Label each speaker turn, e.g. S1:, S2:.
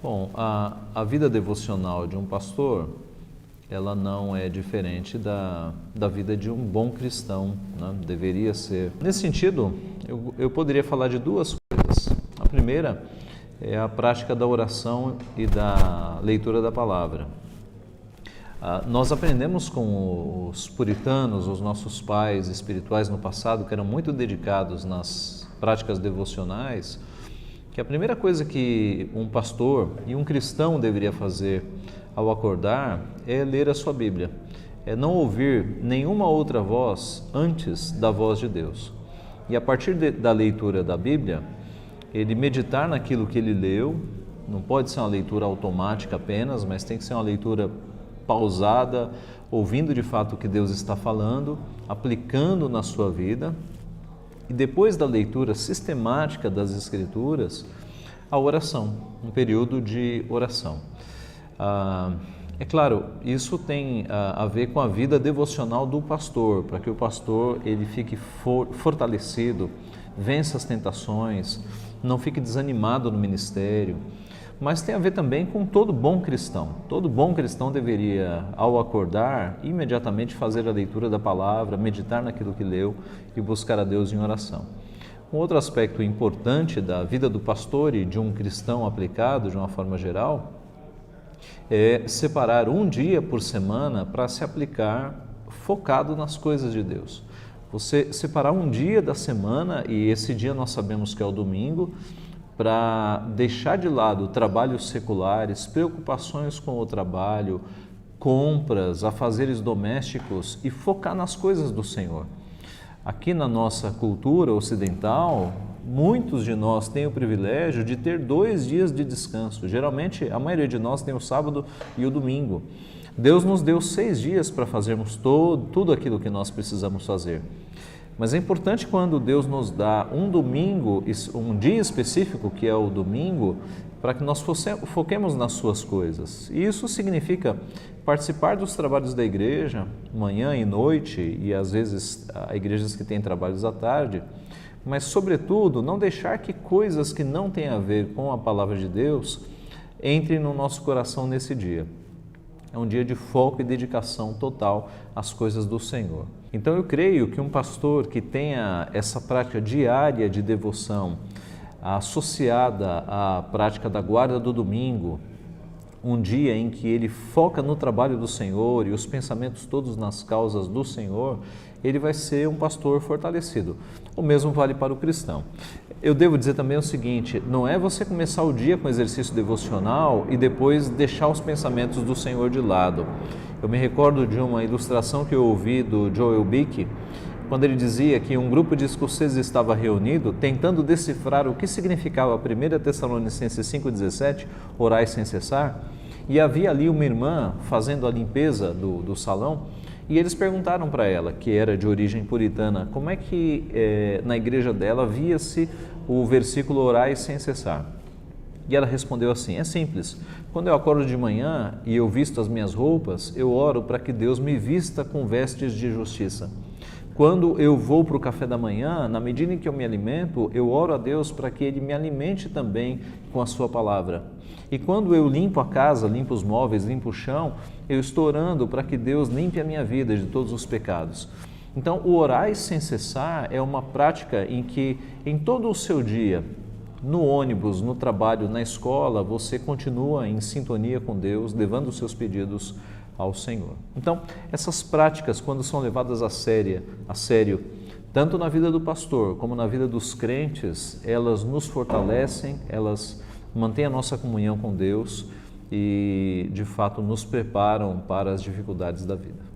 S1: Bom, a vida devocional de um pastor, ela não é diferente da vida de um bom cristão, né? Deveria ser. Nesse sentido, eu poderia falar de duas coisas. A primeira é a prática da oração e da leitura da palavra. Nós aprendemos com os puritanos, os nossos pais espirituais no passado, que eram muito dedicados nas práticas devocionais, que a primeira coisa que um pastor e um cristão deveria fazer ao acordar é ler a sua Bíblia, é não ouvir nenhuma outra voz antes da voz de Deus. E a partir da leitura da Bíblia, ele meditar naquilo que ele leu. Não pode ser uma leitura automática apenas, mas tem que ser uma leitura pausada, ouvindo de fato o que Deus está falando, aplicando na sua vida. E depois da leitura sistemática das Escrituras, a oração, um período de oração. É claro, isso tem a ver com a vida devocional do pastor, para que o pastor ele fique fortalecido, vença as tentações, não fique desanimado no ministério. Mas tem a ver também com todo bom cristão. Todo bom cristão deveria, ao acordar, imediatamente fazer a leitura da palavra, meditar naquilo que leu e buscar a Deus em oração. Um outro aspecto importante da vida do pastor e de um cristão aplicado de uma forma geral é separar um dia por semana para se aplicar focado nas coisas de Deus. Você separar um dia da semana, e esse dia nós sabemos que é o domingo, para deixar de lado trabalhos seculares, preocupações com o trabalho, compras, afazeres domésticos e focar nas coisas do Senhor. Aqui na nossa cultura ocidental, muitos de nós têm o privilégio de ter 2 dias de descanso. Geralmente, a maioria de nós tem o sábado e o domingo. Deus nos deu 6 dias para fazermos tudo aquilo que nós precisamos fazer. Mas é importante quando Deus nos dá um domingo, um dia específico que é o domingo, para que nós foquemos nas suas coisas. E isso significa participar dos trabalhos da igreja, manhã e noite, e às vezes há igrejas que têm trabalhos à tarde, mas sobretudo não deixar que coisas que não têm a ver com a palavra de Deus entrem no nosso coração nesse dia. É um dia de foco e dedicação total às coisas do Senhor. Então eu creio que um pastor que tenha essa prática diária de devoção associada à prática da guarda do domingo, um dia em que ele foca no trabalho do Senhor e os pensamentos todos nas causas do Senhor, ele vai ser um pastor fortalecido. O mesmo vale para o cristão. Eu devo dizer também o seguinte, não é você começar o dia com exercício devocional e depois deixar os pensamentos do Senhor de lado. Eu me recordo de uma ilustração que eu ouvi do Joel Bick, quando ele dizia que um grupo de escoceses estava reunido tentando decifrar o que significava 1 Tessalonicenses 5,17, orai sem cessar, e havia ali uma irmã fazendo a limpeza do salão, e eles perguntaram para ela, que era de origem puritana, como é que na igreja dela via-se o versículo orai sem cessar. E ela respondeu assim, é simples, quando eu acordo de manhã e eu visto as minhas roupas, eu oro para que Deus me vista com vestes de justiça. Quando eu vou para o café da manhã, na medida em que eu me alimento, eu oro a Deus para que Ele me alimente também com a sua palavra. E quando eu limpo a casa, limpo os móveis, limpo o chão, eu estou orando para que Deus limpe a minha vida de todos os pecados. Então, o orar sem cessar é uma prática em que, em todo o seu dia, no ônibus, no trabalho, na escola, você continua em sintonia com Deus, levando os seus pedidos ao Senhor. Então, essas práticas, quando são levadas a sério, tanto na vida do pastor como na vida dos crentes, elas nos fortalecem, elas mantêm a nossa comunhão com Deus e, de fato, nos preparam para as dificuldades da vida.